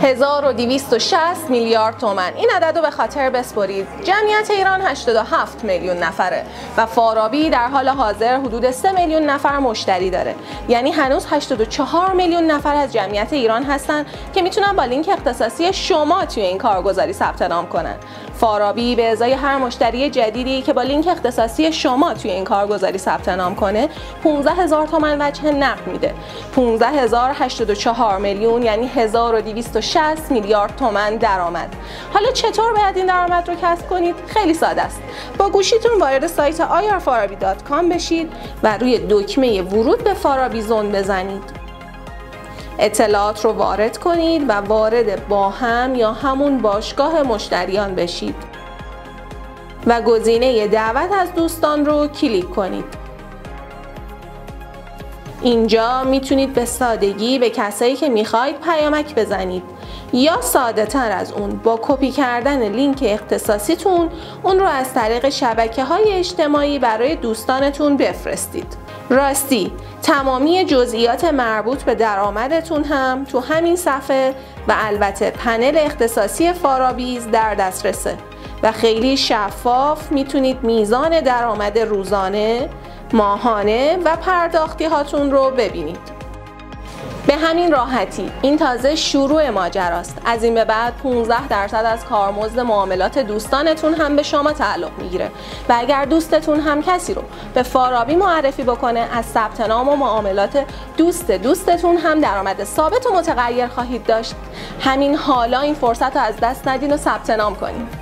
1260 میلیارد تومان. این عدد رو به خاطر بسپرید. جمعیت ایران 87 میلیون نفره و فارابی در حال حاضر حدود 3 میلیون نفر مشتری داره. یعنی هنوز 84 میلیون نفر از جمعیت ایران هستن که میتونن با لینک اختصاصی شما توی این کارگزاری ثبت نام کنن. فارابی به ازای هر مشتری جدیدی که با لینک اختصاصی شما توی این کارگزاری ثبت نام کنه 15000 تومان وجه نقد میده. 15084 میلیون یعنی 1260 میلیارد تومان درآمد. حالا چطور باید این درآمد رو کسب کنید؟ خیلی ساده است. با گوشیتون وارد سایت irfarabi.com بشید و روی دکمه ورود به فارابی زون بزنید. اطلاعات رو وارد کنید و وارد با هم یا همون باشگاه مشتریان بشید و گزینه دعوت از دوستان رو کلیک کنید. اینجا میتونید به سادگی به کسایی که میخواید پیامک بزنید یا ساده تر از اون با کپی کردن لینک اختصاصیتون اون رو از طریق شبکه‌های اجتماعی برای دوستانتون بفرستید. راستی تمامی جزئیات مربوط به درآمدتون هم تو همین صفحه و البته پنل اختصاصی فارابیز در دسترسه و خیلی شفاف میتونید میزان درآمد روزانه، ماهانه و پرداختی هاتون رو ببینید. به همین راحتی. این تازه شروع ماجراست. از این به بعد 15% از کارمزد معاملات دوستانتون هم به شما تعلق میگیره و اگر دوستتون هم کسی رو به فارابی معرفی بکنه از ثبت نام و معاملات دوستتون هم درآمد ثابت و متغیر خواهید داشت. همین حالا این فرصت رو از دست ندین و ثبت نام کنید.